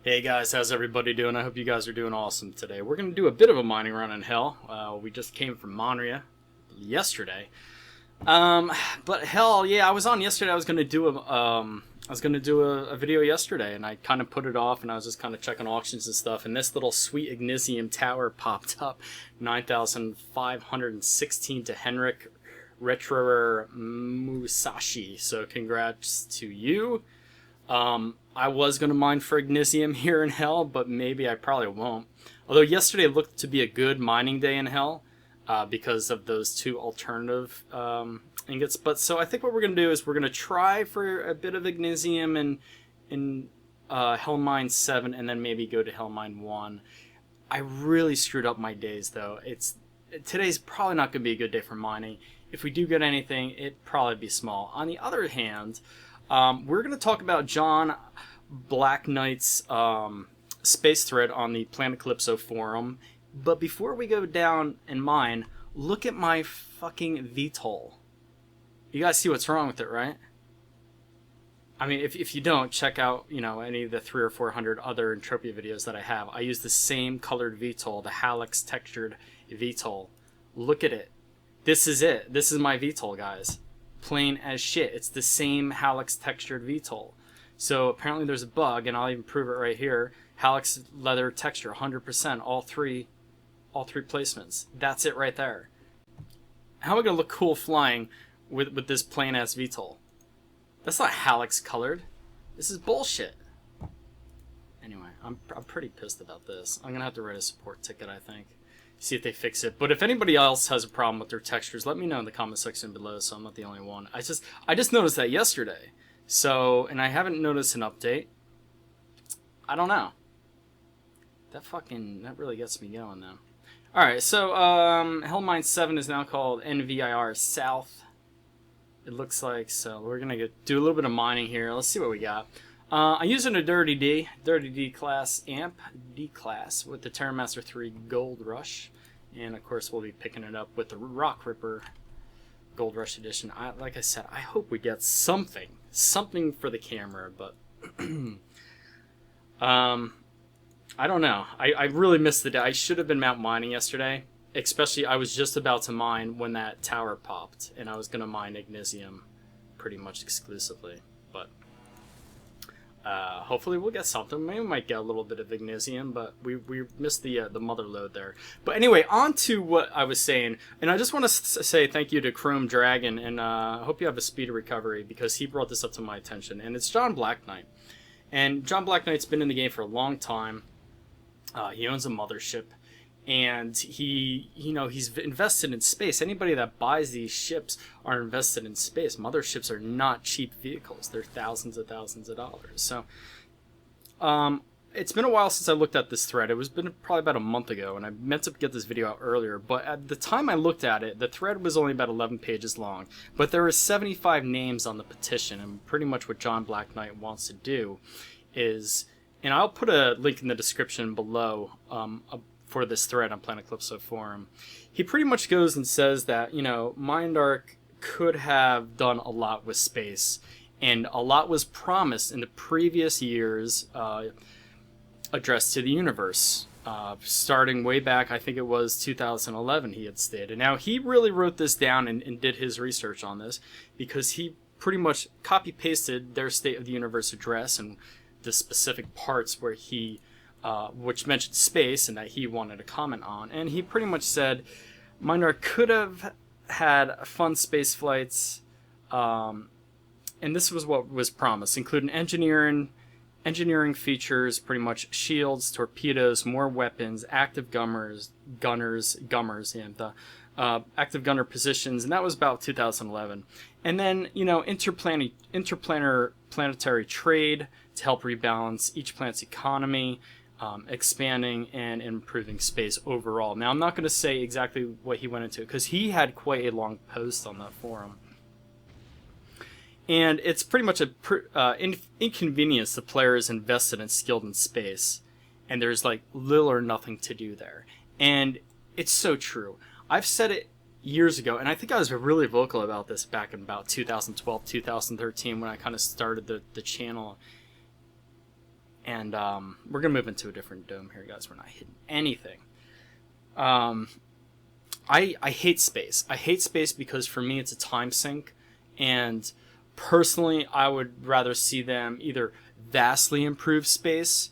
Hey guys, how's everybody doing? I hope you guys are doing awesome today. We're going to do a bit of a mining run in hell. We just came from Monria yesterday. Um, but hell, yeah, I was on yesterday. I was going to do a video yesterday, and I kind of put it off, and I was just kind of checking auctions and stuff. And this little sweet Ignisium tower popped up, 9,516 to Henrik Retro Musashi. So congrats to you. I was going to mine for Ignisium here in Hell, but maybe I probably won't. Although yesterday looked to be a good mining day in Hell because of those two alternative ingots. But so I think what we're going to do is we're going to try for a bit of Ignisium in Hell Mine 7 and then maybe go to Hell Mine 1. I really screwed up my days, though. Today's probably not going to be a good day for mining. If we do get anything, it'd probably be small. On the other hand, we're going to talk about John Black Knight's space thread on the Planet Calypso forum. But before we go down and mine, look at my fucking VTOL. You guys see what's wrong with it, right? I mean, if you don't, check out, any of the 300 or 400 other Entropia videos that I have. I use the same colored VTOL, the Halix textured VTOL. Look at it. This is it. This is my VTOL, guys. Plain as shit. It's the same Halix textured VTOL. So apparently there's a bug, and I'll even prove it right here. Halix leather texture, 100%, all three placements. That's it right there. How am I gonna look cool flying with this plain ass VTOL? That's not Halix colored. This is bullshit. Anyway, I'm pretty pissed about this. I'm gonna have to write a support ticket, I think. See if they fix it. But if anybody else has a problem with their textures, let me know in the comment section below, so I'm not the only one. I just noticed that yesterday. So, and I haven't noticed an update. I don't know. That really gets me going though. Alright, so Hellmine 7 is now called NVIR South. It looks like, so we're gonna do a little bit of mining here. Let's see what we got. I'm using a Dirty D class amp, D class, with the Terramaster 3 Gold Rush. And of course we'll be picking it up with the Rock Ripper Gold Rush Edition. Like I said, I hope we get something for the camera, but I don't know. I really missed the day. I should have been mount mining yesterday. Especially, I was just about to mine when that tower popped, and I was going to mine Ignisium pretty much exclusively, but hopefully we'll get something. Maybe we might get a little bit of Ignisium, but we missed the mother load there. But anyway, on to what I was saying. And I just want to say thank you to Chrome Dragon, and I hope you have a speedy recovery, because he brought this up to my attention. And it's John Black Knight. And John Black Knight's been in the game for a long time. He owns a mothership. And he's invested in space. Anybody that buys these ships are invested in space. Motherships are not cheap vehicles. They're thousands of dollars. So, it's been a while since I looked at this thread. It was probably about a month ago, and I meant to get this video out earlier. But at the time I looked at it, the thread was only about 11 pages long. But there were 75 names on the petition, and pretty much what John Black Knight wants to do is, and I'll put a link in the description below, for this thread on Planet Calypso forum. He pretty much goes and says that, MindArk could have done a lot with space, and a lot was promised in the previous years addressed to the universe. Starting way back, I think it was 2011, he had stated. Now, he really wrote this down and did his research on this, because he pretty much copy-pasted their State of the Universe address and the specific parts where he which mentioned space and that he wanted to comment on. And he pretty much said MindArk could have had fun space flights, and this was what was promised, including engineering features, pretty much shields, torpedoes, more weapons, active gunners, and active gunner positions, and that was about 2011. And then, interplanetary trade to help rebalance each planet's economy, expanding and improving space overall. Now, I'm not going to say exactly what he went into, because he had quite a long post on that forum. And it's pretty much an inconvenience the player is invested and skilled in space, and there's little or nothing to do there. And it's so true. I've said it years ago, and I think I was really vocal about this back in about 2012, 2013, when I kind of started the channel. And we're going to move into a different dome here, guys. We're not hitting anything. I hate space. I hate space because for me it's a time sink. And personally, I would rather see them either vastly improve space,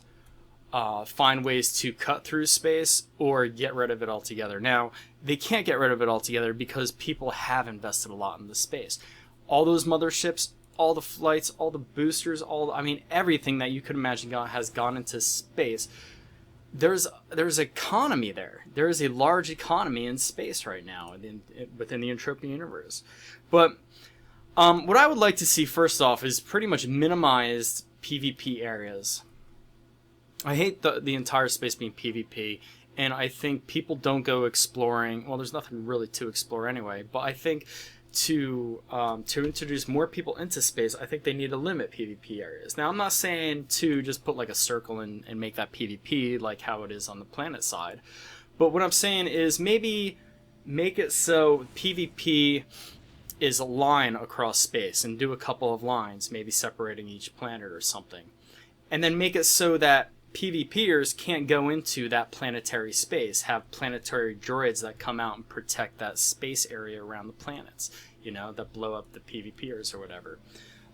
find ways to cut through space, or get rid of it altogether. Now, they can't get rid of it altogether because people have invested a lot in the space. All those motherships, all the flights, all the boosters, everything that you could imagine has gone into space. There's economy there. There is a large economy in space right now within the Entropia universe. But what I would like to see first off is pretty much minimized PvP areas. I hate the entire space being PvP, and I think people don't go exploring. Well, there's nothing really to explore anyway, but I think to introduce more people into space, I think they need to limit PvP areas. Now, I'm not saying to just put like a circle and make that PvP like how it is on the planet side, but what I'm saying is maybe make it so PvP is a line across space and do a couple of lines, maybe separating each planet or something, and then make it so that PvPers can't go into that planetary space, have planetary droids that come out and protect that space area around the planets, that blow up the PvPers or whatever.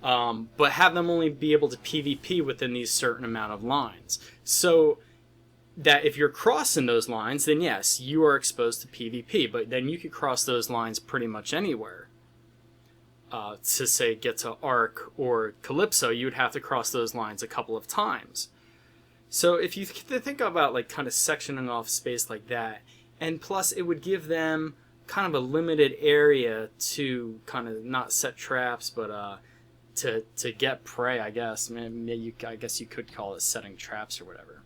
But have them only be able to PvP within these certain amount of lines. So that if you're crossing those lines, then yes, you are exposed to PvP, but then you could cross those lines pretty much anywhere. To say get to Arc or Calypso, you would have to cross those lines a couple of times. So if you think about like kind of sectioning off space like that, and plus it would give them kind of a limited area to kind of not set traps, but to get prey, I guess. I guess you could call it setting traps or whatever.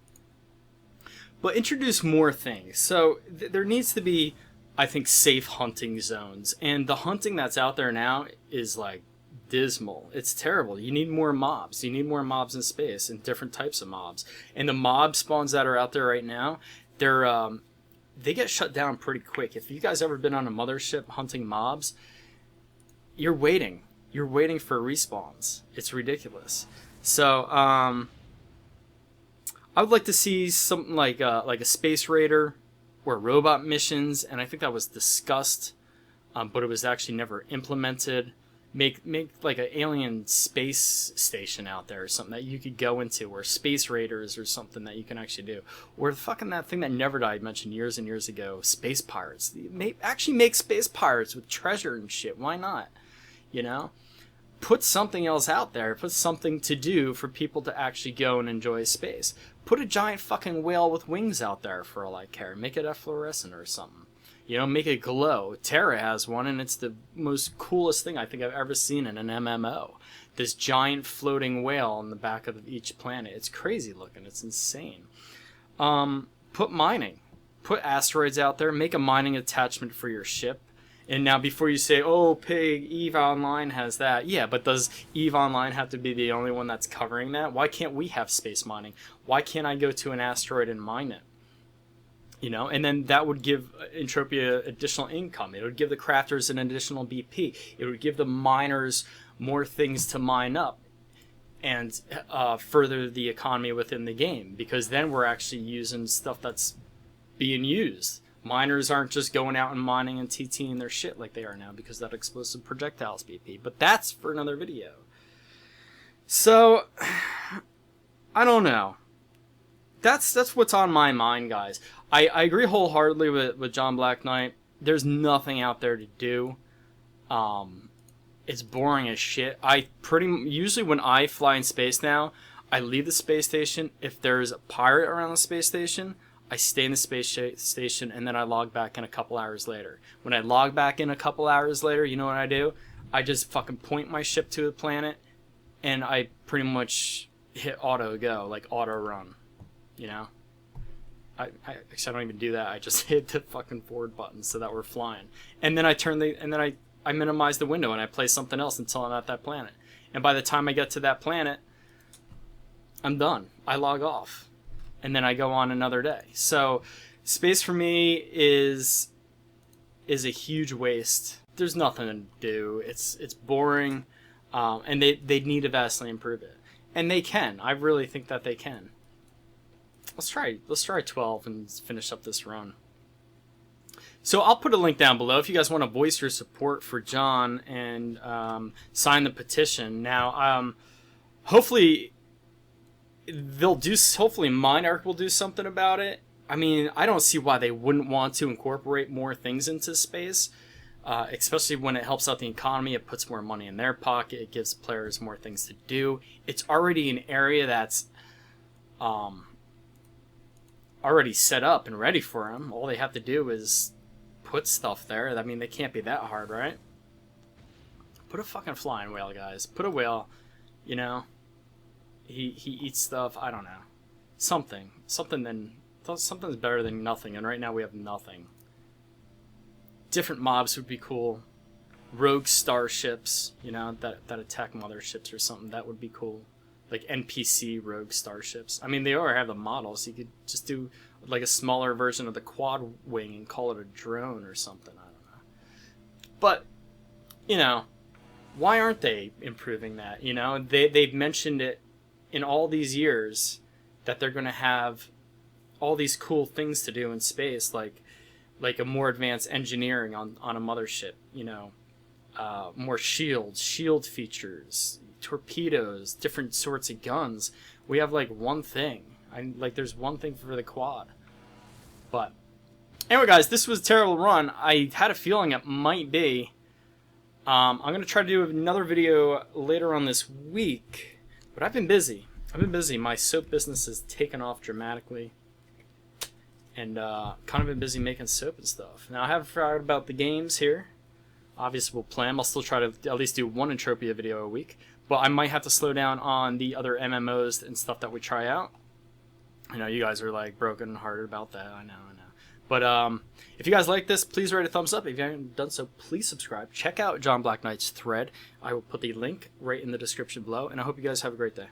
But introduce more things. So there needs to be, I think, safe hunting zones, and the hunting that's out there now is like dismal. It's terrible. You need more mobs. You need more mobs in space and different types of mobs. And the mob spawns that are out there right now, they get shut down pretty quick. If you guys ever been on a mothership hunting mobs, you're waiting. You're waiting for respawns. It's ridiculous. So I would like to see something like a space raider or robot missions, and I think that was discussed, but it was actually never implemented. Make like an alien space station out there or something that you could go into, or space raiders or something that you can actually do. Or fucking that thing that Never Died mentioned years and years ago, space pirates. Actually make space pirates with treasure and shit. Why not? Put something else out there. Put something to do for people to actually go and enjoy space. Put a giant fucking whale with wings out there for all I care. Make it efflorescent or something. Make it glow. Terra has one, and it's the most coolest thing I think I've ever seen in an MMO. This giant floating whale on the back of each planet. It's crazy looking. It's insane. Put mining. Put asteroids out there. Make a mining attachment for your ship. And now before you say, oh, Pig, EVE Online has that. Yeah, but does EVE Online have to be the only one that's covering that? Why can't we have space mining? Why can't I go to an asteroid and mine it? And then that would give Entropia additional income. It would give the crafters an additional BP. It would give the miners more things to mine up and further the economy within the game, because then we're actually using stuff that's being used. Miners aren't just going out and mining and TTing their shit like they are now because that explosive projectiles BP. But that's for another video. So, I don't know. That's what's on my mind, guys. I agree wholeheartedly with John Black Knight. There's nothing out there to do. It's boring as shit. Usually when I fly in space now, I leave the space station. If there's a pirate around the space station, I stay in the space station, and then I log back in a couple hours later. When I log back in a couple hours later, you know what I do? I just fucking point my ship to the planet, and I pretty much hit auto go, like auto run. I don't even do that. I just hit the fucking forward button so that we're flying, and then I minimize the window and I play something else until I'm at that planet. And by the time I get to that planet, I'm done. I log off, and then I go on another day. So space for me is a huge waste. There's nothing to do. It's boring, and they need to vastly improve it. And they can. I really think that they can. Let's try 12 and finish up this run. So I'll put a link down below if you guys want to voice your support for John and sign the petition. Now, hopefully hopefully Mine will do something about it. I mean, I don't see why they wouldn't want to incorporate more things into space, especially when it helps out the economy. It puts more money in their pocket. It gives players more things to do. It's already an area that's already set up and ready for them. All they have to do is put stuff there. I mean, they can't be that hard, right? Put a fucking flying whale, guys. Put a whale, you know. He eats stuff. I don't know. Something's better than nothing, and right now we have nothing. Different mobs would be cool. Rogue starships, you know, that attack motherships or something. That would be cool. Like NPC rogue starships. I mean, they already have the models. You could just do like a smaller version of the quad wing and call it a drone or something. I don't know. But, you know, why aren't they improving that? You know, they've mentioned it in all these years that they're going to have all these cool things to do in space, like a more advanced engineering on a mothership, you know, more shield features, torpedoes, different sorts of guns. We have like one thing. There's one thing for the quad. But anyway, guys, this was a terrible run. I had a feeling it might be. I'm gonna try to do another video later on this week, but I've been busy. My soap business has taken off dramatically, and kind of been busy making soap and stuff. Now I haven't forgotten about the games here. Obviously, we'll play them. I'll still try to at least do one Entropia video a week. But I might have to slow down on the other MMOs and stuff that we try out. I know you guys are like broken hearted about that. I know. But if you guys like this, please rate a thumbs up. If you haven't done so, please subscribe. Check out John Black Knight's thread. I will put the link right in the description below. And I hope you guys have a great day.